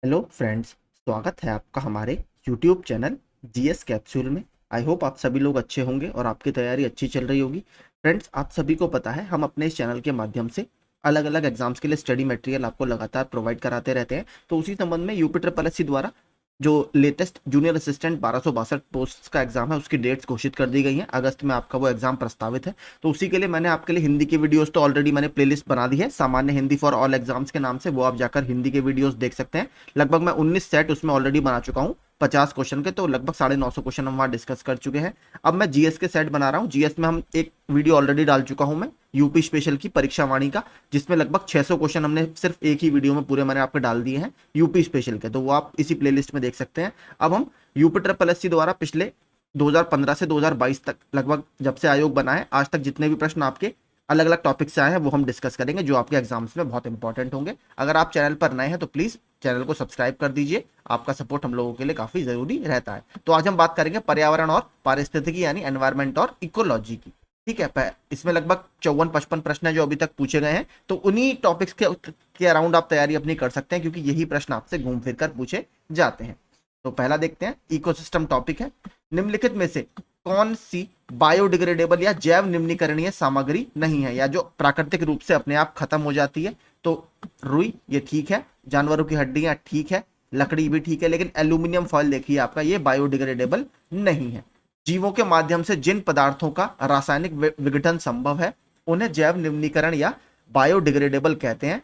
Hello friends, स्वागत है आपका हमारे यूट्यूब चैनल जीएस कैप्सूल में। आई होप आप सभी लोग अच्छे होंगे और आपकी तैयारी अच्छी चल रही होगी। फ्रेंड्स, आप सभी को पता है हम अपने इस चैनल के माध्यम से अलग अलग एग्जाम्स के लिए स्टडी मटेरियल आपको लगातार प्रोवाइड कराते रहते हैं। तो उसी संबंध में यूपी ट्रिपल एस सी द्वारा जो लेटेस्ट जूनियर असिस्टेंट 1262 पोस्ट का एग्जाम है उसकी डेट्स घोषित कर दी गई हैं। अगस्त में आपका वो एग्जाम प्रस्तावित है। तो उसी के लिए मैंने आपके लिए हिंदी की वीडियोस तो ऑलरेडी मैंने प्लेलिस्ट बना दी है, सामान्य हिंदी फॉर ऑल एग्जाम्स के नाम से। वो आप जाकर हिंदी के वीडियोस देख सकते हैं। लगभग मैं 19 सेट उसमें ऑलरेडी बना चुका हूँ 50 क्वेश्चन के। तो लगभग 950 क्वेश्चन हम वहाँ डिस्कस कर चुके हैं। अब मैं जीएस के सेट बना रहा हूँ। जीएस में हम एक वीडियो ऑलरेडी डाल चुका हूँ मैं, यूपी स्पेशल की परीक्षा वाणी का, जिसमें लगभग 600 क्वेश्चन हमने सिर्फ एक ही वीडियो में पूरे मैंने आपके डाल दिए हैं यूपी स्पेशल के। तो वो आप इसी प्लेलिस्ट में देख सकते हैं। अब हम यूपी ट्रिपल एस सी द्वारा पिछले 2015 से 2022 तक, लगभग जब से आयोग बना है आज तक, जितने भी प्रश्न आपके अलग अलग टॉपिक से आए हैं वो हम डिस्कस करेंगे, जो आपके एग्जाम्स में बहुत इंपॉर्टेंट होंगे। अगर आप चैनल पर नए हैं तो प्लीज चैनल को सब्सक्राइब कर दीजिए। आपका सपोर्ट हम लोगों के लिए काफी जरूरी रहता है। तो आज हम बात करेंगे पर्यावरण और पारिस्थितिकी यानी एनवायरमेंट और इकोलॉजी की। ठीक है, इसमें लगभग 54-55 प्रश्न है जो अभी तक पूछे गए हैं। तो उन्हीं टॉपिक्स के अराउंड आप तैयारी अपनी कर सकते हैं, क्योंकि यही प्रश्न आपसे घूम फिर कर पूछे जाते हैं। तो पहला देखते हैं, इकोसिस्टम टॉपिक है। निम्नलिखित में से कौन सी बायोडिग्रेडेबल या जैव निम्नीकरणीय सामग्री नहीं है, या जो प्राकृतिक रूप से अपने आप खत्म हो जाती है? तो रुई, ये ठीक है। जानवरों की हड्डियां, ठीक है। लकड़ी भी ठीक है, लेकिन एल्यूमिनियम फॉयल देखिए आपका, ये बायोडिग्रेडेबल नहीं है। जीवों के माध्यम से जिन पदार्थों का रासायनिक विघटन संभव है उन्हें जैव निम्नीकरण या बायोडिग्रेडेबल कहते हैं।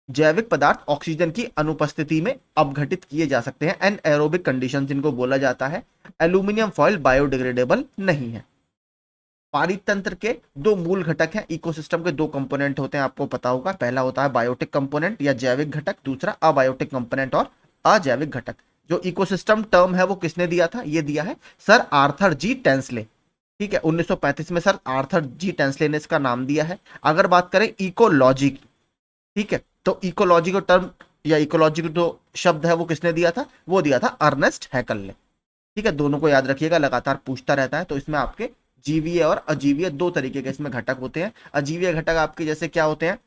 जैविक पदार्थ ऑक्सीजन की अनुपस्थिति में अपघटित किए जा सकते हैं, एनएरोबिक कंडीशन इनको बोला जाता है। एल्यूमिनियम फॉयल बायोडिग्रेडेबल नहीं है। पारितंत्र के दो मूल घटक हैं। इकोसिस्टम के दो कंपोनेंट होते हैं, आपको पता होगा। पहला होता है बायोटिक कंपोनेंट या जैविक घटक, दूसरा अबायोटिक कंपोनेंट और अजैविक घटक। जो इकोसिस्टम टर्म है वो किसने दिया था? ये दिया है सर आर्थर जी टेंसले। ठीक है, 1935 में सर आर्थर जी टेंसले ने इसका नाम दिया है। अगर बात करें इकोलॉजी की, ठीक है, तो इकोलॉजी को टर्म या इकोलॉजी को जो शब्द है वो किसने दिया था? वो दिया था अर्नेस्ट हैकल ने। ठीक है, दोनों को याद रखिएगा, लगातार पूछता रहता है। तो इसमें आपके जीवीय और अजीवीय दो तरीके के इसमें घटक होते हैं। अजीवीय घटक आपके जैसे क्या होते हैं?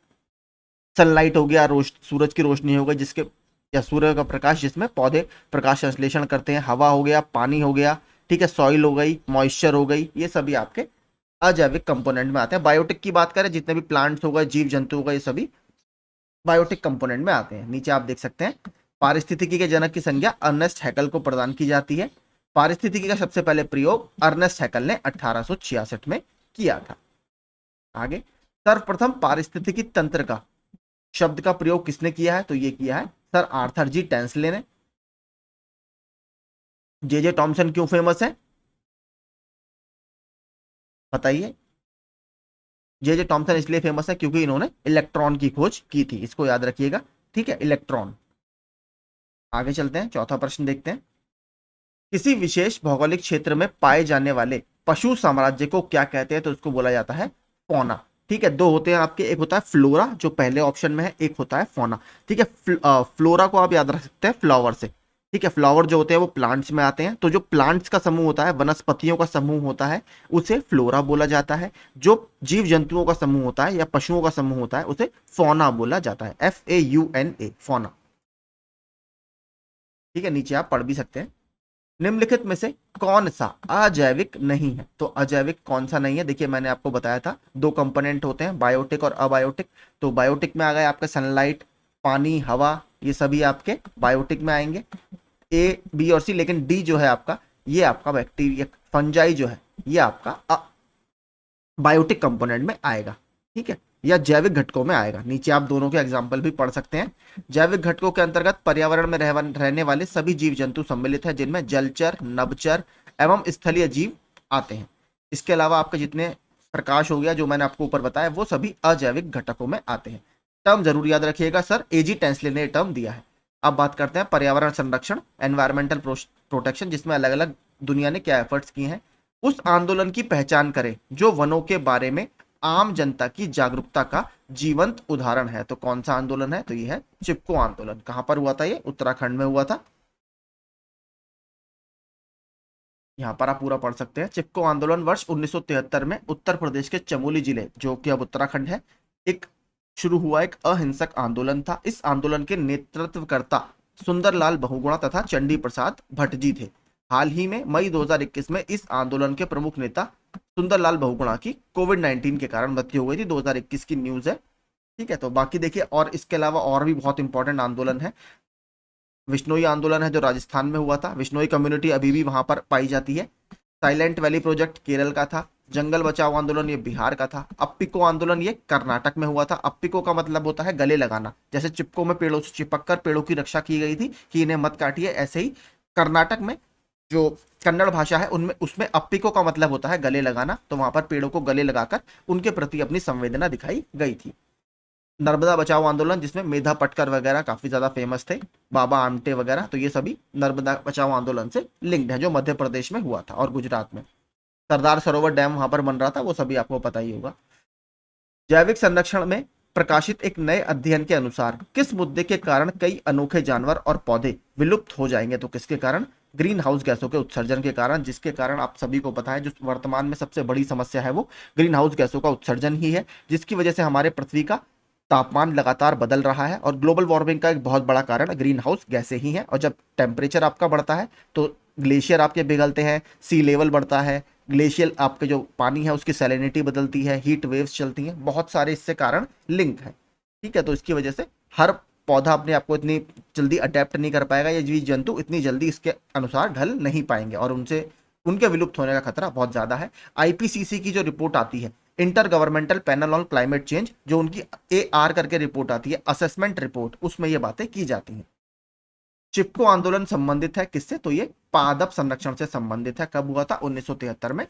सनलाइट हो गया, सूरज की रोशनी हो गई जिसके, या सूर्य का प्रकाश जिसमें पौधे प्रकाश संश्लेषण करते हैं। हवा हो गया, पानी हो गया, ठीक है, सॉइल हो गई, मॉइस्चर हो गई, ये सभी आपके अजैविक कंपोनेंट में आते हैं। बायोटिक की बात करें, जितने भी प्लांट्स हो गए, जीव जंतु हो गए, ये सभी बायोटिक कंपोनेंट में आते हैं। नीचे आप देख सकते हैं, पारिस्थितिकी के जनक की संज्ञा अर्नेस्ट हैकल को प्रदान की जाती है। पारिस्थितिकी का सबसे पहले प्रयोग अर्नेस्ट हैकल ने 1866 में किया था। आगे, सर्वप्रथम पारिस्थितिकी तंत्र का शब्द का प्रयोग किसने किया है? तो ये किया है सर आर्थर जी टेंसले ने। जे जे टॉमसन क्यों फेमस है बताइए? जे जे टॉमसन इसलिए फेमस है क्योंकि इन्होंने इलेक्ट्रॉन की खोज की थी, इसको याद रखिएगा। ठीक है, इलेक्ट्रॉन। आगे चलते हैं, चौथा प्रश्न देखते हैं। किसी विशेष भौगोलिक क्षेत्र में पाए जाने वाले पशु साम्राज्य को क्या कहते हैं? तो उसको बोला जाता है फौना। ठीक है, दो होते हैं आपके, एक होता है फ्लोरा जो पहले ऑप्शन में है, एक होता है फौना। ठीक है, फ्लोरा को आप याद रख सकते हैं फ्लावर से। ठीक है, फ्लावर जो होते हैं वो प्लांट्स में आते हैं। तो जो प्लांट्स का समूह होता है, वनस्पतियों का समूह होता है, उसे फ्लोरा बोला जाता है। जो जीव जंतुओं का समूह होता है या पशुओं का समूह होता है उसे फौना बोला जाता है, FAUNA, फौना। ठीक है, नीचे आप पढ़ भी सकते हैं। निम्नलिखित में से कौन सा अजैविक नहीं है? तो अजैविक कौन सा नहीं है? देखिए, मैंने आपको बताया था दो कंपोनेंट होते हैं, बायोटिक और अबायोटिक। तो बायोटिक में आ गए आपका सनलाइट, पानी, हवा, ये सभी आपके बायोटिक में आएंगे, ए, बी और सी। लेकिन डी जो है आपका, ये आपका बैक्टीरिया, फंजाई जो है, ये आपका बायोटिक कंपोनेंट में आएगा। ठीक है, या जैविक घटकों में आएगा। नीचे आप दोनों के एग्जाम्पल भी पढ़ सकते हैं। जैविक घटकों के अंतर्गत पर्यावरण में रहने वाले सभी जीव जंतु सम्मिलित है, जिनमें जलचर, नभचर एवं स्थलीय जीव आते हैं। इसके अलावा आपके जितने प्रकाश हो गया जो मैंने आपको ऊपर बताया, वो सभी अजैविक घटकों में आते हैं। टर्म जरूर याद रखिएगा, सर एजी टेंसले ने टर्म दिया है। अब बात करते हैं पर्यावरण संरक्षण, एनवायरमेंटल प्रोटेक्शन, जिसमें अलग अलग दुनिया ने क्या एफर्ट्स किए हैं। उस आंदोलन की पहचान करें जो वनों के बारे में आम जनता की जागरूकता का जीवंत उदाहरण है। तो कौन सा आंदोलन है? तो यह है चिपको आंदोलन। कहां पर हुआ था? ये उत्तराखंड में हुआ था। यहां पर आप पूरा पढ़ सकते हैं। चिपको आंदोलन वर्ष 1973 में उत्तर प्रदेश के चमोली जिले, जो कि अब उत्तराखंड है, एक शुरू हुआ एक अहिंसक आंदोलन था। इस आंदोलन के नेतृत्वकर्ता सुंदरलाल बहुगुणा तथा चंडी प्रसाद भट्ट जी थे। हाल ही में मई 2021 में इस आंदोलन के प्रमुख नेता सुंदरलाल बहुगुणा की कोविड-19 के कारण मृत्यु हो गई थी। 2021 की न्यूज है। ठीक है, तो बाकी देखिए, और इसके अलावा और भी बहुत इंपॉर्टेंट आंदोलन है। विश्नोई आंदोलन है जो राजस्थान में हुआ था। विश्नोई कम्युनिटी अभी भी वहां पर पाई जाती है। साइलेंट वैली प्रोजेक्ट केरल का था। जंगल बचाओ आंदोलन ये बिहार का था। अप्पिको आंदोलन ये कर्नाटक में हुआ था। अप्पिको का मतलब होता है गले लगाना, जैसे चिपको में पेड़ों से चिपक कर पेड़ों की रक्षा की गई थी कि इन्हें मत काटिए, ऐसे ही कर्नाटक में जो कन्नड़ भाषा है उनमें उसमें अप्पिको का मतलब होता है गले लगाना। तो वहां पर पेड़ों को गले लगाकर उनके प्रति अपनी संवेदना दिखाई गई थी। नर्मदा बचाओ आंदोलन जिसमें मेधा पटकर वगैरह काफी ज्यादा फेमस थे, बाबा आमटे वगैरह, तो ये सभी नर्मदा बचाओ आंदोलन से लिंक्ड है जो मध्य प्रदेश में हुआ था और गुजरात में। सरदार सरोवर डैम वहां पर बन रहा था, वो सभी आपको पता ही होगा। जैविक संरक्षण में प्रकाशित एक नए अध्ययन के अनुसार किस मुद्दे के कारण कई अनोखे जानवर और पौधे विलुप्त हो जाएंगे? तो किसके कारण? ग्रीन हाउस गैसों के उत्सर्जन के कारण, जिसके कारण आप सभी को पता है जो वर्तमान में सबसे बड़ी समस्या है वो ग्रीन हाउस गैसों का उत्सर्जन ही है, जिसकी वजह से हमारे पृथ्वी का तापमान लगातार बदल रहा है। और ग्लोबल वार्मिंग का एक बहुत बड़ा कारण ग्रीन हाउस गैसें ही हैं। और जब टेम्परेचर आपका बढ़ता है तो ग्लेशियर आपके पिघलते हैं, सी लेवल बढ़ता है, ग्लेशियल आपके जो पानी है उसकी सैलिनिटी बदलती है, हीट वेव्स चलती हैं, बहुत सारे इससे कारण लिंक है। ठीक है, तो इसकी वजह से हर पौधा अपने आप को इतनी जल्दी अडेप्ट नहीं कर पाएगा, ये जीव जंतु इतनी जल्दी इसके अनुसार ढल नहीं पाएंगे और उनसे उनके विलुप्त होने का खतरा बहुत ज्यादा है। आईपीसीसी की जो रिपोर्ट आती है, inter governmental panel on climate change, जो उनकी AR करके रिपोर्ट आती है, असेसमेंट रिपोर्ट, उसमें ये बातें की जाती हैं। चिपको आंदोलन संबंधित है किससे? तो ये पादप संरक्षण से संबंधित है। कब हुआ था? 1973 में,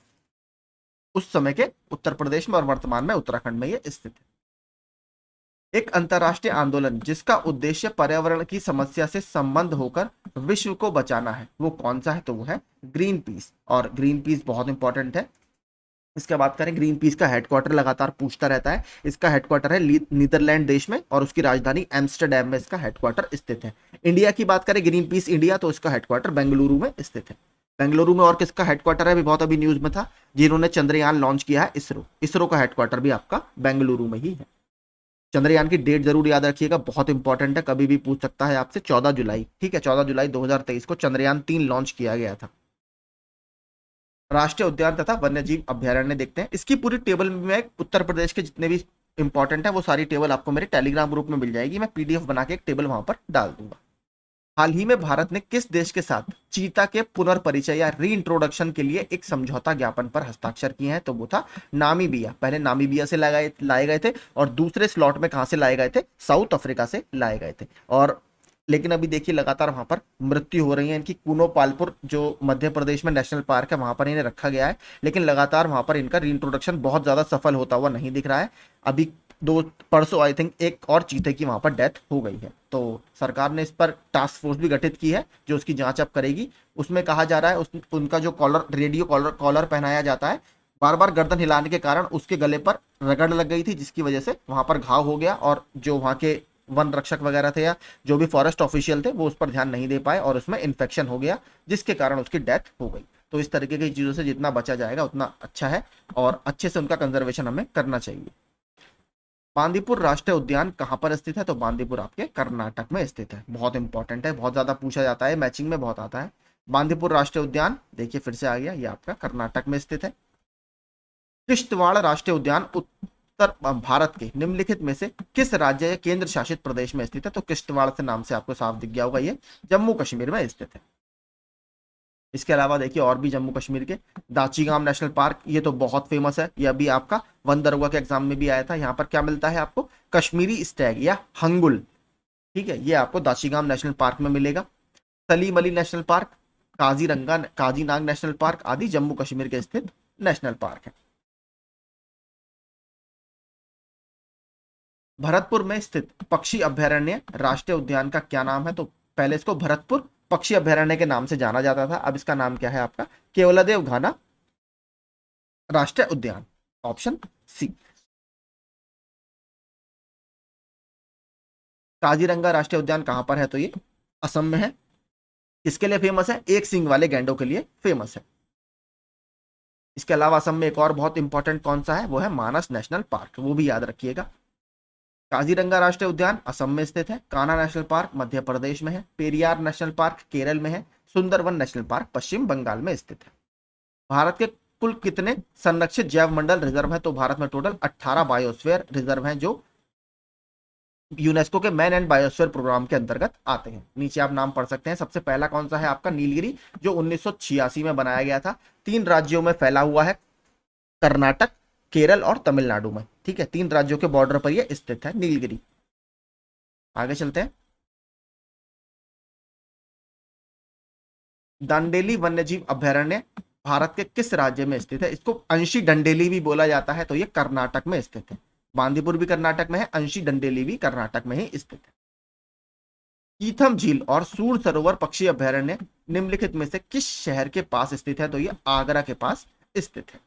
उस समय के उत्तर प्रदेश में, और वर्तमान में उत्तराखंड में ये स्थित है। एक अंतरराष्ट्रीय आंदोलन जिसका उद्देश्य पर्यावरण की समस्या से संबंध होकर विश्व को बचाना है, वो कौन सा है? तो वो है ग्रीन पीस। और ग्रीन पीस बहुत इंपॉर्टेंट है। इसके बात करें, ग्रीन पीस का हेडक्वार्टर लगातार पूछता रहता है। इसका हेडक्वार्टर है नीदरलैंड देश में और उसकी राजधानी एम्स्टरडेम में इसका हेडक्वार्टर स्थित है। इंडिया की बात करें, ग्रीन पीस इंडिया, तो इसका हेडक्वार्टर बेंगलुरु में स्थित है। बेंगलुरु में और किसका हेडक्वार्टर है? भी बहुत अभी न्यूज में था, जिन्होंने चंद्रयान लॉन्च किया है, इसरो। इसरो का हेडक्वार्टर भी आपका बेंगलुरु में ही है। चंद्रयान की डेट जरूर याद रखिएगा, बहुत इंपॉर्टेंट है, कभी भी पूछ सकता है आपसे। 14 जुलाई, ठीक है, 14 जुलाई 2023 को चंद्रयान 3 लॉन्च किया गया था। राष्ट्रीय उद्यान तथा वन्यजीव अभ्यारण्य देखते हैं। इसकी पूरी टेबल में उत्तर प्रदेश के जितने भी इंपॉर्टेंट है वो सारी टेबल आपको मेरे टेलीग्राम ग्रुप में मिल जाएगी। मैं PDF बना के एक टेबल वहां पर डाल दूंगा। हाल ही में भारत ने किस देश के साथ चीता के पुनर्परिचय या री इंट्रोडक्शन के लिए एक समझौता ज्ञापन पर हस्ताक्षर किए हैं? तो वो था नामीबिया। पहले नामीबिया से लाए गए थे और दूसरे स्लॉट में कहां से लाए गए थे? साउथ अफ्रीका से लाए गए थे। और लेकिन अभी देखिए लगातार वहां पर मृत्यु हो रही है इनकी। कूनो पालपुर जो मध्य प्रदेश में नेशनल पार्क है वहां पर इन्हें रखा गया है, लेकिन लगातार वहां पर इनका रीइंट्रोडक्शन बहुत ज्यादा सफल होता हुआ नहीं दिख रहा है। अभी दो परसों आई थिंक एक और चीते की वहां पर डेथ हो गई है। तो सरकार ने इस पर टास्क फोर्स भी गठित की है जो उसकी जांच अब करेगी। उसमें कहा जा रहा है उनका जो कॉलर, रेडियो कॉलर कॉलर पहनाया जाता है, बार बार गर्दन हिलाने के कारण उसके गले पर रगड़ लग गई थी, जिसकी वजह से वहां पर घाव हो गया और जो वहां के वन रक्षक वगैरह थे या जो भी फॉरेस्ट ऑफिशियल थे वो उस पर ध्यान नहीं दे पाए और उसमें इन्फेक्शन हो गया, जिसके कारण उसकी डेथ हो गई। तो इस तरीके की चीजों से जितना बचा जाएगा उतना अच्छा है और अच्छे से उनका कंजर्वेशन हमें करना चाहिए। बांदीपुर राष्ट्रीय उद्यान कहाँ पर स्थित है? तो बांदीपुर आपके कर्नाटक में स्थित है। बहुत इंपॉर्टेंट है, बहुत ज्यादा पूछा जाता है, मैचिंग में बहुत आता है। बांदीपुर राष्ट्रीय उद्यान देखिए फिर से आ गया, ये आपका कर्नाटक में स्थित है। किश्तवाड़ राष्ट्रीय उद्यान उत्तर भारत के निम्नलिखित में से किस राज्य या केंद्र शासित प्रदेश में स्थित है? तो किश्तवाड़ से नाम से आपको साफ दिख गया होगा, ये जम्मू कश्मीर में स्थित है। इसके अलावा देखिए और भी जम्मू कश्मीर के दाचीगाम नेशनल पार्क, ये तो बहुत फेमस है, ये अभी आपका वन दरोगा के एग्जाम में भी आया था। यहाँ पर क्या मिलता है आपको? कश्मीरी स्टैग या हंगुल। ठीक है, ये आपको दाचीगाम नेशनल पार्क में मिलेगा। Salim Ali national park, Kaziranga Kazinag national park आदि जम्मू कश्मीर के स्थित नेशनल पार्क है। भरतपुर में स्थित पक्षी अभ्यारण्य राष्ट्रीय उद्यान का क्या नाम है? तो पहले इसको भरतपुर पक्षी अभ्यारण्य के नाम से जाना जाता था, अब इसका नाम क्या है आपका? केवलादेव घाना राष्ट्रीय उद्यान, ऑप्शन सी। काजीरंगा राष्ट्रीय उद्यान कहां पर है? तो ये असम में है। किसके लिए फेमस है? एक सींग वाले गैंडों के लिए फेमस है। इसके अलावा असम में एक और बहुत इंपॉर्टेंट कौन सा है? वो है मानस नेशनल पार्क, वो भी याद रखिएगा। काजीरंगा राष्ट्रीय उद्यान असम में स्थित है। कान्हा नेशनल पार्क मध्य प्रदेश में है। पेरियार नेशनल पार्क केरल में है। सुंदरवन नेशनल पार्क पश्चिम बंगाल में स्थित है। भारत के कुल कितने संरक्षित जैव मंडल रिजर्व है? तो भारत में टोटल 18 बायोस्फीयर रिजर्व हैं जो यूनेस्को के मैन एंड बायोस्फीयर प्रोग्राम के अंतर्गत आते हैं। नीचे आप नाम पढ़ सकते हैं। सबसे पहला कौन सा है आपका? नीलगिरी, जो 1986 में बनाया गया था। 3 राज्यों में फैला हुआ है, कर्नाटक, केरल और तमिलनाडु में। ठीक है, 3 राज्यों के बॉर्डर पर यह स्थित है नीलगिरी। आगे चलते हैं। दांडेली वन्यजीव अभयारण्य भारत के किस राज्य में स्थित है? इसको अंशी डंडेली भी बोला जाता है, तो ये कर्नाटक में स्थित है। बांदीपुर भी कर्नाटक में है, अंशी डंडेली भी कर्नाटक में ही स्थित है। कीथम झील और सूर सरोवर पक्षी अभयारण्य निम्नलिखित में से किस शहर के पास स्थित है? तो ये आगरा के पास स्थित है।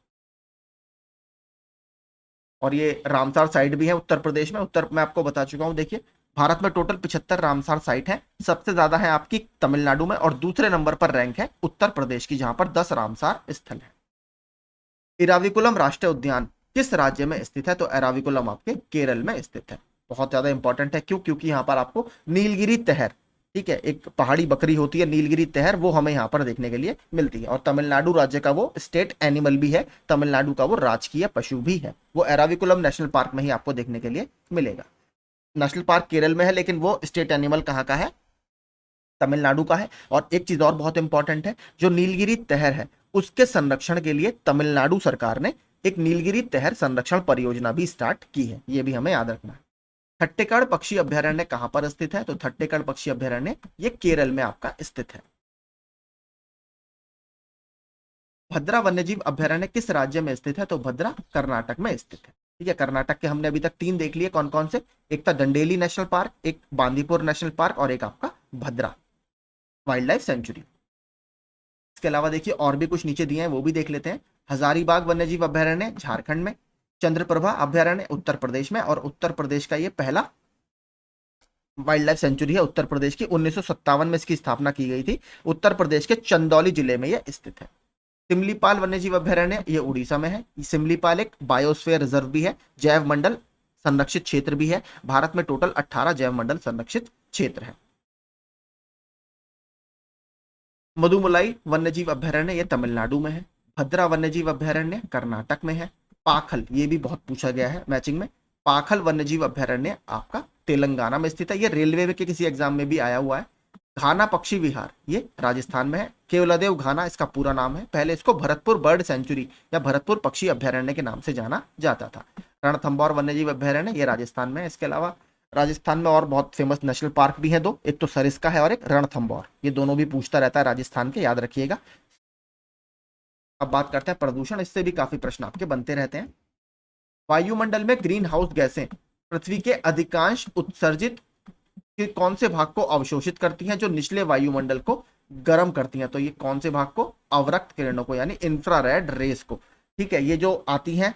और ये रामसार साइट भी है उत्तर प्रदेश में। उत्तर में आपको बता चुका हूं। देखिए, भारत में टोटल 75 रामसार साइट है। सबसे ज्यादा है आपकी तमिलनाडु में और दूसरे नंबर पर रैंक है उत्तर प्रदेश की, जहां पर 10 रामसार स्थल है। इराविकुलम राष्ट्रीय उद्यान किस राज्य में स्थित है? तो एराविकुलम आपके केरल में स्थित है। बहुत ज्यादा इंपॉर्टेंट है। क्यों? क्योंकि यहाँ पर आपको नीलगिरी तहर, ठीक है, एक पहाड़ी बकरी होती है नीलगिरी तहर, वो हमें यहाँ पर देखने के लिए मिलती है। और तमिलनाडु राज्य का वो स्टेट एनिमल भी है, तमिलनाडु का वो राजकीय पशु भी है। वो एराविकुलम नेशनल पार्क में ही आपको देखने के लिए मिलेगा। नेशनल पार्क केरल में है, लेकिन वो स्टेट एनिमल कहाँ का है? तमिलनाडु का है। और एक चीज और बहुत इंपॉर्टेंट है, जो नीलगिरी तहर है उसके संरक्षण के लिए तमिलनाडु सरकार ने एक नीलगिरी तहर संरक्षण परियोजना भी स्टार्ट की है। ये भी हमें याद रखना है। थट्टेकड़ पक्षी अभयारण्य कहां पर स्थित है? तो थट्टेकड़ पक्षी अभयारण्य ये केरल में आपका स्थित है। भद्रा वन्यजीव अभयारण्य किस राज्य में स्थित है? तो भद्रा कर्नाटक में स्थित है। ठीक है, कर्नाटक के हमने अभी तक 3 देख लिए। कौन कौन से? एक था डंडेली नेशनल पार्क, एक बांदीपुर नेशनल पार्क और एक आपका भद्रा वाइल्ड लाइफ सेंचुरी। इसके अलावा देखिए और भी कुछ नीचे दिए हैं, वो भी देख लेते हैं। हजारीबाग वन्यजीव अभयारण्य झारखंड में। चंद्रप्रभा अभयारण्य उत्तर प्रदेश में, और उत्तर प्रदेश का ये पहला वाइल्ड लाइफ सेंचुरी है उत्तर प्रदेश की। 1957 में इसकी स्थापना की गई थी। उत्तर प्रदेश के चंदौली जिले में यह स्थित है। सिमलीपाल वन्यजीव अभयारण्य ये उड़ीसा में है। सिमलीपाल एक बायोस्फीयर रिजर्व भी है, जैव मंडल संरक्षित क्षेत्र भी है। भारत में टोटल 18 जैव मंडल संरक्षित क्षेत्र है। मधुमलाई वन्यजीव अभयारण्य ये तमिलनाडु में है। भद्रा वन्यजीव अभयारण्य कर्नाटक में है। पाखल, ये भी बहुत पूछा गया है मैचिंग में, पाखल वन्यजीव अभयारण्य आपका तेलंगाना में स्थित है। ये रेलवे के किसी एग्जाम में भी आया हुआ है। घाना पक्षी विहार ये राजस्थान में है। केवलादेव घाना इसका पूरा नाम है। पहले इसको भरतपुर बर्ड सेंचुरी या भरतपुर पक्षी अभयारण्य के नाम से जाना जाता था। रणथंभौर वन्यजीव अभयारण्य ये राजस्थान में है। इसके अलावा राजस्थान में और बहुत फेमस नेशनल पार्क भी हैं 2, एक तो सरिस्का है और एक रणथंभौर। ये दोनों भी पूछता रहता है राजस्थान के, याद रखिएगा। अब बात करते हैं प्रदूषण। इससे भी काफी प्रश्न आपके बनते रहते हैं। वायुमंडल में ग्रीन हाउस गैसें पृथ्वी के अधिकांश उत्सर्जित के कौन से भाग को अवशोषित करती हैं, जो निचले वायुमंडल को गर्म करती हैं? तो ये कौन से भाग को? अवरक्त किरणों को, यानी इंफ्रारेड रेस को। ठीक है, ये जो आती हैं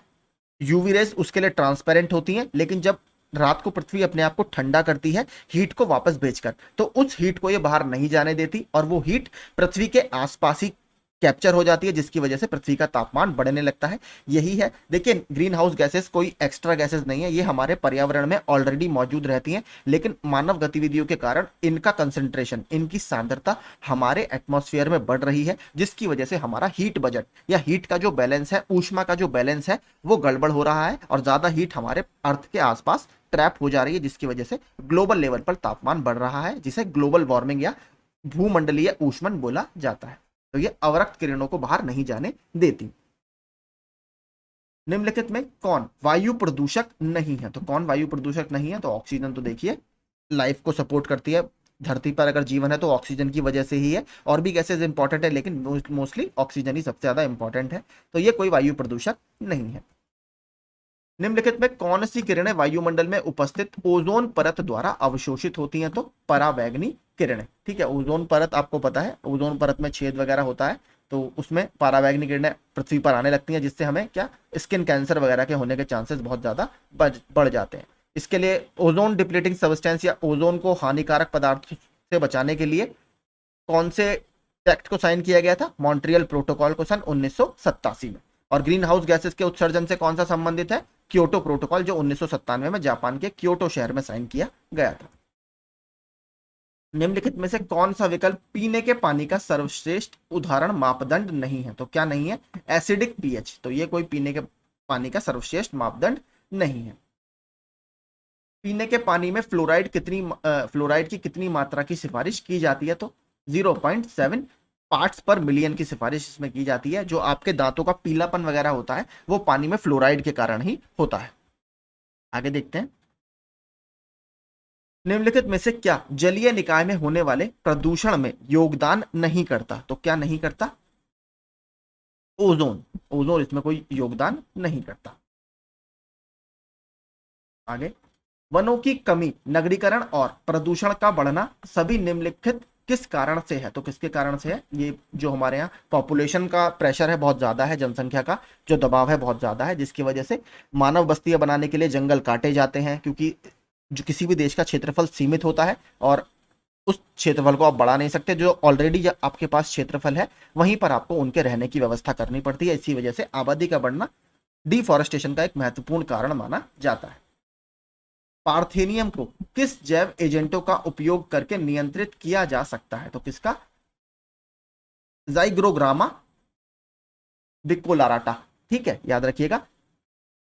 यूवी रेस उसके लिए ट्रांसपेरेंट होती हैं, लेकिन जब रात को पृथ्वी अपने आप को ठंडा करती है हीट को वापस भेजकर, तो उस हीट को ये बाहर नहीं जाने देती और वो हीट पृथ्वी के आसपास ही कैप्चर हो जाती है, जिसकी वजह से पृथ्वी का तापमान बढ़ने लगता है। यही है। देखिए, ग्रीन हाउस गैसेस कोई एक्स्ट्रा गैसेस नहीं है, ये हमारे पर्यावरण में ऑलरेडी मौजूद रहती हैं, लेकिन मानव गतिविधियों के कारण इनका कंसंट्रेशन, इनकी सांद्रता हमारे एटमॉस्फेयर में बढ़ रही है, जिसकी वजह से हमारा हीट बजट या हीट का जो बैलेंस है, ऊष्मा का जो बैलेंस है, वो गड़बड़ हो रहा है और ज्यादा हीट हमारे अर्थ के आसपास ट्रैप हो जा रही है, जिसकी वजह से ग्लोबल लेवल पर तापमान बढ़ रहा है, जिसे ग्लोबल वार्मिंग या भूमंडलीय ऊष्मन बोला जाता है। तो ये अवरक्त किरणों को बाहर नहीं जाने देती। निम्नलिखित में कौन वायु प्रदूषक नहीं है? तो कौन वायु प्रदूषक नहीं है? तो ऑक्सीजन। तो देखिए, लाइफ को सपोर्ट करती है। धरती पर अगर जीवन है तो ऑक्सीजन की वजह से ही है। और भी गैसेज इंपॉर्टेंट है, लेकिन मोस्टली ऑक्सीजन ही सबसे ज्यादा इंपॉर्टेंट है। तो ये कोई वायु प्रदूषक नहीं है। निम्नलिखित में कौन सी किरणें वायुमंडल में उपस्थित ओजोन परत द्वारा अवशोषित होती हैं? तो परावैंगनी किरणें। ठीक है, ओजोन परत आपको पता है, ओजोन परत में छेद वगैरह होता है, तो उसमें परावैंगनी किरणें पृथ्वी पर आने लगती हैं, जिससे हमें क्या स्किन कैंसर वगैरह के होने के चांसेस बहुत ज्यादा बढ़ जाते हैं। इसके लिए ओजोन डिप्लीटिंग सब्सटेंस या ओजोन को हानिकारक पदार्थ से बचाने के लिए कौन से एक्ट को साइन किया गया था? मॉन्ट्रियल प्रोटोकॉल को सन 1987 में। और ग्रीन हाउस गैसेस के उत्सर्जन से कौन सा संबंधित है? क्योटो प्रोटोकॉल, जो 1997 में जापान के क्योटो शहर में साइन किया गया था। निम्नलिखित में से कौन सा विकल्प पीने के पानी का सर्वश्रेष्ठ उदाहरण मापदंड नहीं है? तो क्या नहीं है? एसिडिक पीएच, तो ये कोई पीने के पानी का सर्वश्रेष्ठ मापदंड नहीं है। पीने के पानी में फ्लोराइड की कितनी मात्रा की सिफारिश की जाती है? तो 0.7 पार्ट्स पर मिलियन की सिफारिश इसमें की जाती है। जो आपके दांतों का पीलापन वगैरह होता है वो पानी में फ्लोराइड के कारण ही होता है। आगे देखते हैं, निम्नलिखित में से क्या जलीय निकाय में होने वाले प्रदूषण में योगदान नहीं करता? तो क्या नहीं करता? ओजोन। ओजोन इसमें कोई योगदान नहीं करता। आगे, वनों की कमी, नगरीकरण और प्रदूषण का बढ़ना सभी निम्नलिखित किस कारण से है? तो किसके कारण से है? ये जो हमारे यहाँ पॉपुलेशन का प्रेशर है बहुत ज्यादा है, जनसंख्या का जो दबाव है बहुत ज्यादा है, जिसकी वजह से मानव बस्तियां बनाने के लिए जंगल काटे जाते हैं, क्योंकि जो किसी भी देश का क्षेत्रफल सीमित होता है और उस क्षेत्रफल को आप बढ़ा नहीं सकते। जो ऑलरेडी आपके पास क्षेत्रफल है वहीं पर आपको उनके रहने की व्यवस्था करनी पड़ती है। इसी वजह से आबादी का बढ़ना डिफॉरेस्टेशन का एक महत्वपूर्ण कारण माना जाता है। पार्थेनियम को किस जैव एजेंटों का उपयोग करके नियंत्रित किया जा सकता है? तो किसका? जाइग्रोग्रामा बिकोलाराटा। ठीक है, याद रखिएगा,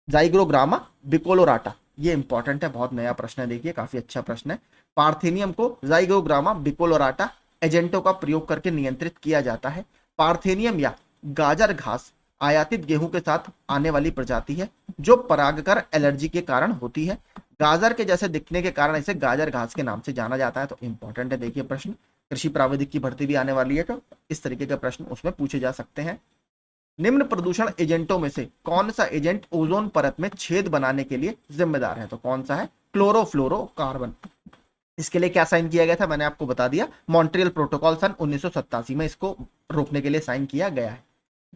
जाइग्रोग्रामा बिकोलोराटा, ये इंपॉर्टेंट है, बहुत नया प्रश्न है, देखिए काफी अच्छा प्रश्न है। पार्थेनियम को जाइग्रोग्रामा बिकोलोराटा एजेंटों का प्रयोग करके नियंत्रित किया जाता है। पार्थेनियम या गाजर घास आयातित गेहूं के साथ आने वाली प्रजाति है जो परागकर एलर्जी के कारण होती है। गाजर के जैसे दिखने के कारण इसे गाजर घास के नाम से जाना जाता है। तो इंपॉर्टेंट है, देखिए प्रश्न, कृषि प्राविधिक की भर्ती भी आने वाली है तो इस तरीके के प्रश्न उसमें पूछे जा सकते हैं। निम्न प्रदूषण एजेंटों में से कौन सा एजेंट ओजोन परत में छेद बनाने के लिए जिम्मेदार है? तो कौन सा है? क्लोरोफ्लोरोकार्बन। इसके लिए क्या साइन किया गया था? मैंने आपको बता दिया, मॉन्ट्रियल प्रोटोकॉल सन 1987 में इसको रोकने के लिए साइन किया गया है।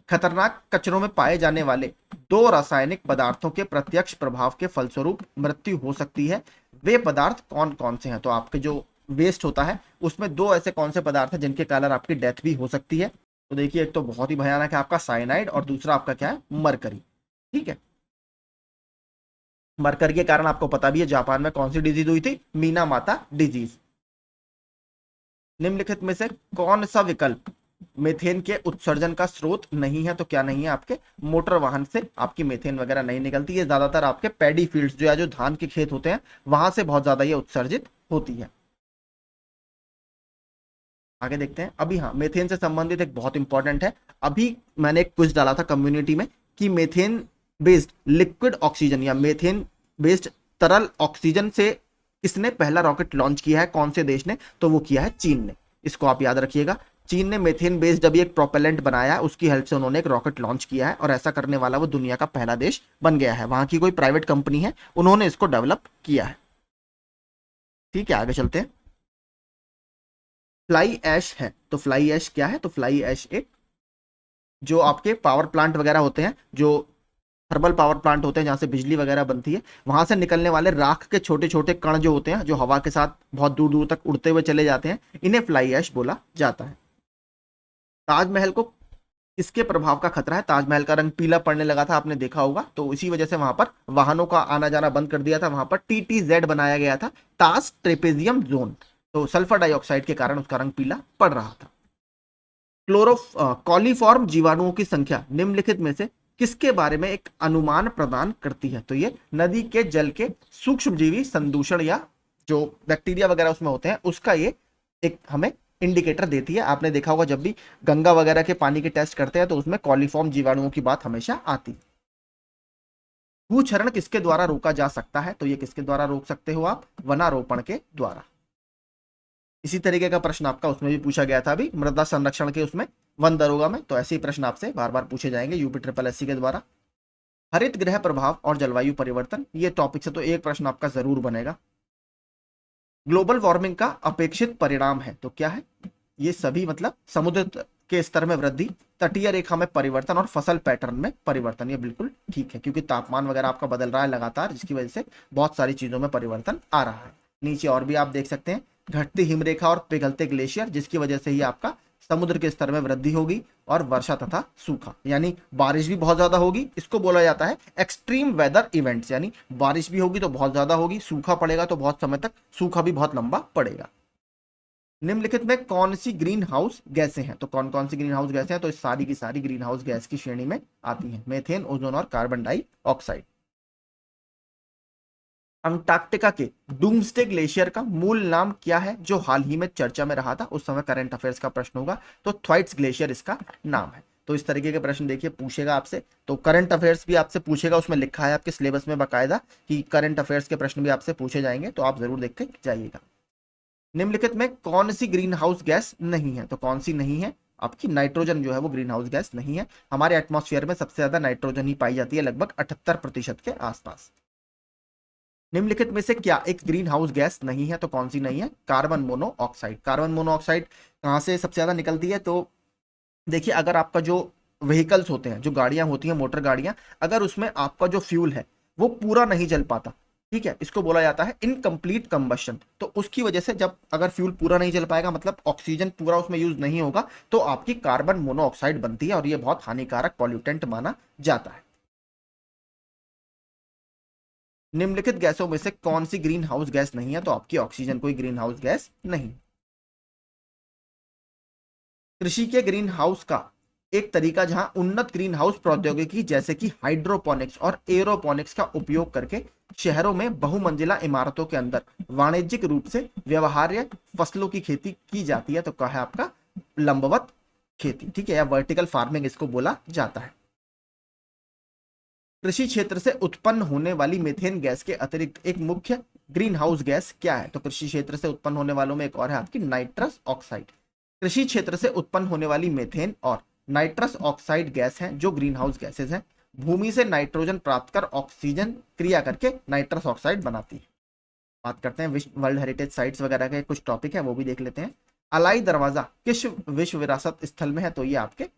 खतरनाक कचरों में पाए जाने वाले दो रासायनिक पदार्थों के प्रत्यक्ष प्रभाव के फलस्वरूप मृत्यु हो सकती है, वे पदार्थ कौन कौन से हैं? तो आपके जो वेस्ट होता है उसमें दो ऐसे कौन से पदार्थ हैं जिनके कारण आपकी डेथ भी हो सकती है? तो देखिए, एक तो बहुत ही भयानक है आपका साइनाइड और दूसरा आपका क्या है? मरकरी। ठीक है, मरकरी के कारण आपको पता भी है जापान में कौन सी डिजीज हुई थी? मीना माता डिजीज। निम्नलिखित में से कौन सा विकल्प मेथेन के उत्सर्जन का स्रोत नहीं है? तो क्या नहीं है? आपके मोटर वाहन से आपकी मेथेन वगैरह नहीं निकलती है, ज्यादातर आपके पैडी फील्ड्स जो है, जो धान के खेत होते हैं, वहां से बहुत ज्यादा ये उत्सर्जित होती है। आगे देखते हैं। अभी हाँ, मेथेन से संबंधित एक बहुत इंपॉर्टेंट है, अभी मैंने एक क्विज डाला था कम्युनिटी में कि मेथेन बेस्ड लिक्विड ऑक्सीजन या मेथेन बेस्ड तरल ऑक्सीजन से किसने पहला रॉकेट लॉन्च किया है, कौन से देश ने? तो वो किया है चीन ने। इसको आप याद रखिएगा, चीन ने मेथेन बेस्ड अभी एक प्रोपेलेंट बनाया है, उसकी हेल्प से उन्होंने एक रॉकेट लॉन्च किया है और ऐसा करने वाला वो दुनिया का पहला देश बन गया है। वहां की कोई प्राइवेट कंपनी है, उन्होंने इसको डेवलप किया है। ठीक है, आगे चलते हैं। फ्लाई ऐश है, तो फ्लाई ऐश क्या है? तो फ्लाई ऐश एक जो आपके पावर प्लांट वगैरह होते हैं, जो थर्मल पावर प्लांट होते हैं जहां से बिजली वगैरह बनती है, वहां से निकलने वाले राख के छोटे छोटे कण जो होते हैं, जो हवा के साथ बहुत दूर दूर तक उड़ते हुए चले जाते हैं, इन्हें फ्लाई ऐश बोला जाता है। ताजमहल को किसके प्रभाव का खतरा है? ताजमहल का रंग पीला पड़ने लगा था, आपने देखा होगा, तो इसी वजह से वहां पर वाहनों का आना जाना बंद कर दिया था, वहां पर TTZ बनाया गया था, टास ट्रेपेजियम जोन। तो सल्फर डाइऑक्साइड के कारण उसका रंग पीला पड़ रहा था। कॉलीफॉर्म जीवाणुओं की संख्या निम्नलिखित में से किसके बारे में एक अनुमान प्रदान करती है? तो ये नदी के जल के सूक्ष्मजीवी संदूषण या जो बैक्टीरिया वगैरह उसमें होते हैं उसका ये एक हमें इंडिकेटर देती है। आपने देखा होगा जब भी गंगा वगैरह के पानी के टेस्ट करते हैं तो उसमें कॉलीफॉर्म जीवाणुओं की बात हमेशा आती है। भूक्षरण किसके द्वारा रोका जा सकता है? तो ये किसके द्वारा रोक सकते हो आप? वनारोपण के द्वारा। इसी तरीके का प्रश्न आपका उसमें भी पूछा गया था अभी मृदा संरक्षण के उसमें, वन दरोगा में, तो ऐसे ही प्रश्न आपसे बार बार पूछे जाएंगे UPSSC के द्वारा। हरित गृह प्रभाव और जलवायु परिवर्तन, ये टॉपिक से तो एक प्रश्न आपका जरूर बनेगा। ग्लोबल वार्मिंग का अपेक्षित परिणाम है, तो क्या है? ये सभी मतलब समुद्र के स्तर में वृद्धि, तटीय रेखा में परिवर्तन और फसल पैटर्न में परिवर्तन। ये बिल्कुल ठीक है, क्योंकि तापमान वगैरह आपका बदल रहा है लगातार, जिसकी वजह से बहुत सारी चीजों में परिवर्तन आ रहा है। नीचे और भी आप देख सकते हैं, घटती हिमरेखा और पिघलते ग्लेशियर, जिसकी वजह से ही आपका समुद्र के स्तर में वृद्धि होगी और वर्षा तथा सूखा, यानी बारिश भी बहुत ज्यादा होगी। इसको बोला जाता है एक्सट्रीम वेदर इवेंट्स, यानी बारिश भी होगी तो बहुत ज्यादा होगी, सूखा पड़ेगा तो बहुत समय तक, सूखा भी बहुत लंबा पड़ेगा। निम्नलिखित में कौन सी ग्रीन हाउस गैसें हैं, तो कौन कौन सी ग्रीन हाउस गैसें हैं, तो इस सारी की सारी ग्रीन हाउस गैस की श्रेणी में आती हैं, मेथेन, ओजोन और कार्बन डाइऑक्साइड। अंटार्कटिका के डूम्सडे ग्लेशियर का मूल नाम क्या है, जो हाल ही में चर्चा में रहा था, उस समय करंट अफेयर्स का प्रश्न होगा, तो थ्वाइट्स ग्लेशियर इसका नाम है। तो इस तरीके के प्रश्न देखिए पूछेगा आपसे, तो करंट अफेयर्स भी आपसे पूछेगा, उसमें लिखा है आपके सिलेबस में बाकायदा कि करंट अफेयर्स के प्रश्न भी आपसे पूछे जाएंगे, तो आप जरूर देख के जाइएगा। निम्नलिखित में कौन सी ग्रीन हाउस गैस नहीं है, तो कौन सी नहीं है, आपकी नाइट्रोजन जो है वो ग्रीन हाउस गैस नहीं है। हमारे एटमॉस्फेयर में सबसे ज्यादा नाइट्रोजन ही पाई जाती है, लगभग 78% के आसपास। निम्नलिखित में से क्या एक ग्रीन हाउस गैस नहीं है, तो कौन सी नहीं है, कार्बन मोनोऑक्साइड। कार्बन मोनोऑक्साइड कहां से सबसे ज्यादा निकलती है, तो देखिए अगर आपका जो व्हीकल्स होते हैं, जो गाड़ियां होती हैं, मोटर गाड़ियां, अगर उसमें आपका जो फ्यूल है वो पूरा नहीं जल पाता, ठीक है, इसको बोला जाता है इनकम्प्लीट कंबशन। तो उसकी वजह से जब अगर फ्यूल पूरा नहीं जल पाएगा, मतलब ऑक्सीजन पूरा उसमें यूज नहीं होगा, तो आपकी कार्बन मोनोऑक्साइड बनती है और ये बहुत हानिकारक पॉल्यूटेंट माना जाता है। निम्नलिखित गैसों में से कौन सी ग्रीन हाउस गैस नहीं है, तो आपकी ऑक्सीजन कोई ग्रीन हाउस गैस नहीं। कृषि के ग्रीन हाउस का एक तरीका जहां उन्नत ग्रीन हाउस प्रौद्योगिकी जैसे कि हाइड्रोपोनिक्स और एरोपोनिक्स का उपयोग करके शहरों में बहुमंजिला इमारतों के अंदर वाणिज्यिक रूप से व्यवहार्य फसलों की खेती की जाती है, तो क्या है आपका लंबवत खेती, ठीक है, या वर्टिकल फार्मिंग इसको बोला जाता है। कृषि क्षेत्र से उत्पन्न होने वाली मीथेन गैस के अतिरिक्त एक मुख्य ग्रीन हाउस गैस क्या है, तो कृषि क्षेत्र से उत्पन्न होने वालों में एक और है आपकी नाइट्रस ऑक्साइड। कृषि क्षेत्र से उत्पन्न होने वाली मीथेन और नाइट्रस ऑक्साइड गैस हैं जो ग्रीन हाउस गैसेज हैं, भूमि से नाइट्रोजन प्राप्त कर ऑक्सीजन क्रिया करके नाइट्रस ऑक्साइड बनाती है। बात करते हैं वर्ल्ड हेरिटेज साइट्स वगैरह के कुछ टॉपिक है वो भी देख लेते हैं। अलाई दरवाजा किस विश्व विरासत स्थल में है, तो ये आपके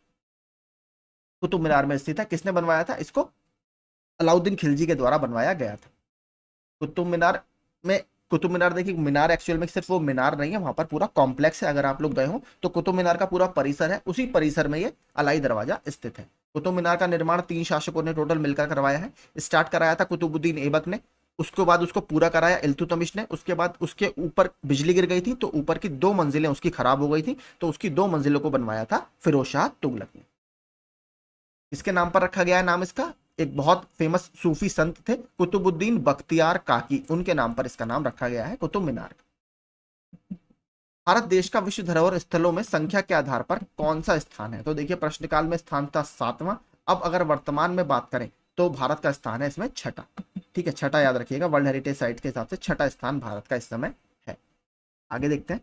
कुतुब मीनार में स्थित है। किसने बनवाया था इसको, अलाउद्दीन खिलजी के द्वारा बनवाया गया था। कुतुब मीनार में, कुतुब मीनार देखिए मीनार एक्चुअल में सिर्फ वो मीनार नहीं है, वहां पर पूरा कॉम्प्लेक्स है, अगर आप लोग गए हो तो कुतुब मीनार का पूरा परिसर है, उसी परिसर में ये अलाई दरवाजा स्थित है। कुतुब मीनार का निर्माण 3 शासकों ने टोटल मिलकर करवाया है। स्टार्ट कराया था कुतुबुद्दीन ऐबक ने, उसके बाद उसको पूरा कराया इल्तुतमिश ने, उसके बाद उसके ऊपर बिजली गिर गई थी तो ऊपर की 2 मंजिलें उसकी खराब हो गई थी, तो उसकी 2 मंजिलों को बनवाया था फिरोज शाह तुगलक ने। इसके नाम पर रखा गया है नाम इसका, एक बहुत फेमस सूफी संत थे कुतुबुद्दीन बख्तियार काकी, उनके नाम पर इसका नाम रखा गया है कुतुब मीनार। भारत देश का विश्व धरोहर स्थलों में संख्या के आधार पर कौन सा स्थान है, तो देखिए प्रश्नकाल में स्थान था 7वां, अब अगर वर्तमान में बात करें तो भारत का स्थान है इसमें 6ठा, ठीक है, 6ठा याद रखिएगा, वर्ल्ड हेरिटेज साइट के हिसाब से 6ठा स्थान भारत का इस समय है। आगे देखते हैं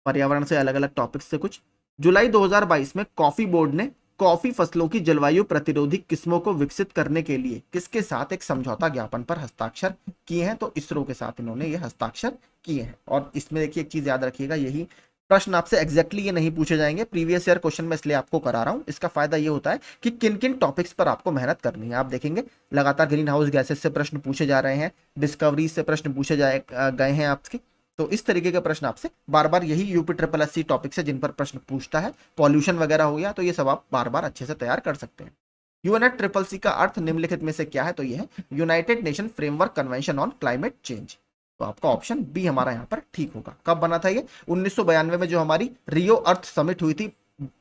पर्यावरण से अलग अलग टॉपिक्स से कुछ। जुलाई 2022 में कॉफी बोर्ड ने कॉफी फसलों की जलवायु प्रतिरोधी किस्मों को विकसित करने के लिए किसके साथ एक समझौता ज्ञापन पर हस्ताक्षर किए हैं, तो इसरो के साथ इन्होंने ये हस्ताक्षर किए हैं। और इसमें देखिए एक चीज याद रखिएगा, यही प्रश्न आपसे एग्जैक्टली ये नहीं पूछे जाएंगे, प्रीवियस ईयर क्वेश्चन में इसलिए आपको करा रहा हूं। इसका फायदा ये होता है कि किन किन टॉपिक्स पर आपको मेहनत करनी है। आप देखेंगे लगातार ग्रीन हाउस गैसेस से प्रश्न पूछे जा रहे हैं, डिस्कवरी से प्रश्न पूछे गए हैं आपके, तो इस तरीके के प्रश्न आपसे बार बार यही UP triple S C topic से जिन पर प्रश्न पूछता है, पॉल्यूशन वगैरह हो गया, तो ये सब आप बार बार अच्छे से तैयार कर सकते हैं। यूएनएट ट्रिपल सी का अर्थ निम्नलिखित में से क्या है, तो ये है United nation framework convention on climate change. तो आपका ऑप्शन बी हमारा यहाँ पर ठीक होगा। कब बना था ये, 1992 में जो हमारी रियो अर्थ समिट हुई थी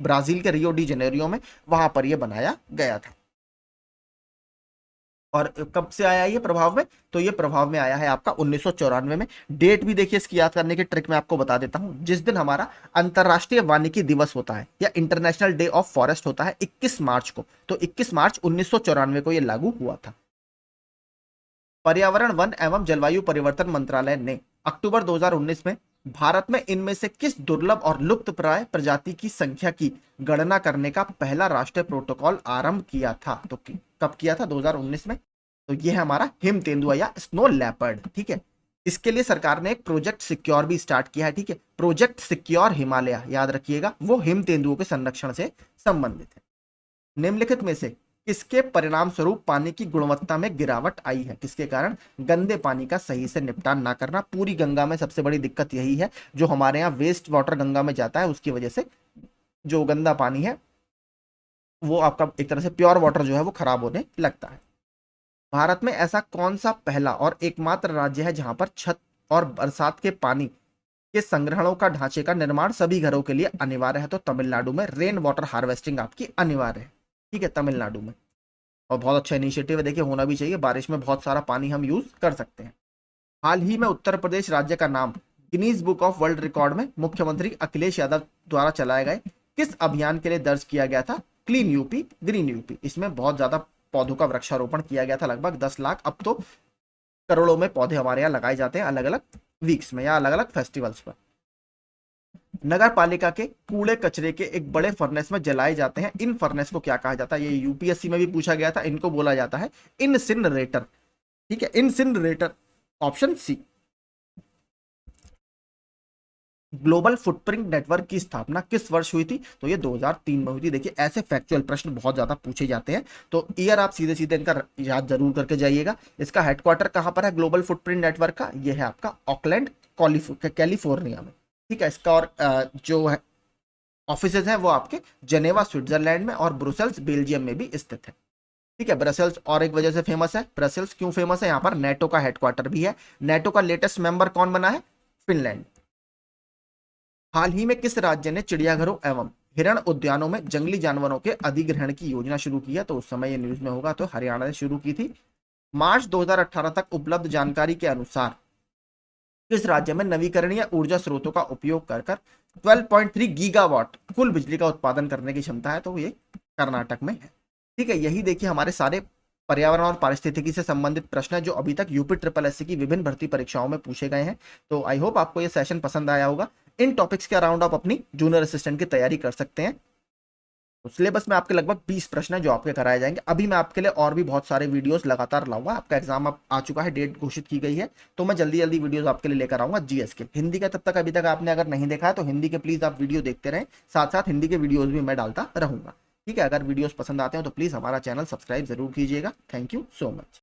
ब्राजील के रियो डी जेनेरियो में, वहां पर यह बनाया गया था। और कब से आया ये प्रभाव में, तो ये प्रभाव में आया है आपका 1994 में। डेट भी देखिए इसकी याद करने की ट्रिक मैं आपको बता देता हूं, जिस दिन हमारा अंतरराष्ट्रीय वानिकी दिवस होता है या इंटरनेशनल डे ऑफ फॉरेस्ट होता है 21 मार्च को, तो 21 मार्च 1994 को ये लागू हुआ था। पर्यावरण वन एवं जलवायु परिवर्तन मंत्रालय ने अक्टूबर 2019 में भारत में इनमें से किस दुर्लभ और लुप्तप्राय प्रजाति की संख्या की गणना करने का पहला राष्ट्रीय प्रोटोकॉल आरंभ किया था, तो कब किया था, 2019 में। तो ये है हमारा हिम तेंदुआ या स्नो लेपर्ड, ठीक है। इसके लिए सरकार ने एक प्रोजेक्ट सिक्योर भी स्टार्ट किया है, ठीक है, प्रोजेक्ट सिक्योर हिमालय, याद रखिएगा, वो हिम तेंदुओं के संरक्षण से संबंधित है। निम्नलिखित में से किसके परिणाम स्वरूप पानी की गुणवत्ता में गिरावट आई है? किसके कारण? गंदे पानी का सही से निपटान ना करना। पूरी गंगा में सबसे बड़ी दिक्कत यही है, जो हमारे यहाँ वेस्ट वाटर गंगा में जाता है, उसकी वजह से जो गंदा पानी है वो आपका एक तरह से प्योर वाटर जो है वो खराब होने लगता है। भारत में ऐसा कौन सा पहला और एकमात्र राज्य है जहां पर छत और बरसात के पानी के संग्रहणों का ढांचे का निर्माण सभी घरों के लिए अनिवार्य है? तो तमिलनाडु में रेन वाटर हार्वेस्टिंग आपकी अनिवार्य है। ठीक है, तमिलनाडु में। और बहुत अच्छा इनिशिएटिव है, देखिए होना भी चाहिए, बारिश में बहुत सारा पानी हम यूज कर सकते हैं। हाल ही में उत्तर प्रदेश राज्य का नाम Guinness book of world record में मुख्यमंत्री अखिलेश यादव द्वारा चलाए गए किस अभियान के लिए दर्ज किया गया था? Clean UP green UP. इसमें बहुत ज्यादा पौधों का वृक्षारोपण किया गया था, लगभग 10 लाख। अब तो करोड़ों में पौधे हमारे यहाँ लगाए जाते हैं अलग अलग वीक्स में या अलग अलग फेस्टिवल्स पर। नगर पालिका के कूड़े कचरे के एक बड़े फर्नेस में जलाए जाते हैं, इन फर्नेस को क्या कहा जाता है? ये यूपीएससी में भी पूछा गया था। इनको बोला जाता है इनसिनरेटर। ठीक है, incinerator, option C. Global footprint network की स्थापना किस वर्ष हुई थी? तो ये 2003 में हुई थी। देखिए ऐसे फैक्चुअल प्रश्न बहुत ज्यादा पूछे जाते हैं, तो ईयर आप सीधे सीधे इनका याद जरूर करके जाइएगा। इसका हेडक्वार्टर कहां पर है ग्लोबल फुटप्रिंट नेटवर्क का? ये है आपका ऑकलैंड, कैलिफोर्निया में। ठीक है, इसका और जो है ऑफिसेज हैं वो आपके जेनेवा स्विट्जरलैंड में और ब्रुसेल्स बेल्जियम में भी स्थित है। ठीक है, ब्रसेल्स और एक वजह से फेमस है। ब्रसेल्स क्यों फेमस है? यहाँ पर नेटो का हेडक्वार्टर भी है। नेटो का लेटेस्ट मेंबर कौन बना है? फिनलैंड। हाल ही में किस राज्य ने चिड़ियाघरों एवं हिरण उद्यानों में जंगली जानवरों के अधिग्रहण की योजना शुरू की है? तो उस समय ये न्यूज में होगा, तो हरियाणा ने शुरू की थी। मार्च 2018 तक उपलब्ध जानकारी के अनुसार किस राज्य में नवीकरणीय ऊर्जा स्रोतों का उपयोग कर 12.3 गीगावाट कुल बिजली का उत्पादन करने की क्षमता है? तो ये कर्नाटक में है। ठीक है, यही देखिए हमारे सारे पर्यावरण और पारिस्थितिकी से संबंधित प्रश्न है जो अभी तक यूपी ट्रिपल एससी की विभिन्न भर्ती परीक्षाओं में पूछे गए हैं। तो आई होप आपको ये सेशन पसंद आया होगा। इन टॉपिक्स के अराउंड आप अपनी जूनियर असिस्टेंट की तैयारी कर सकते हैं। तो सिलेबस में आपके लगभग 20 प्रश्न है जो आपके कराए जाएंगे। अभी मैं आपके लिए और भी बहुत सारे वीडियोस लगातार लाऊंगा। आपका एग्जाम अब आ चुका है, डेट घोषित की गई है, तो मैं जल्दी जल्दी वीडियोस आपके लिए लेकर आऊंगा जीएस के। हिंदी का तब तक अभी तक आपने अगर नहीं देखा है तो हिंदी के प्लीज आप वीडियो देखते रहें, साथ साथ हिंदी के वीडियोज भी मैं डालता रहूंगा। ठीक है, अगर वीडियोस पसंद आते हैं तो प्लीज हमारा चैनल सब्सक्राइब जरूर कीजिएगा। Thank you so much.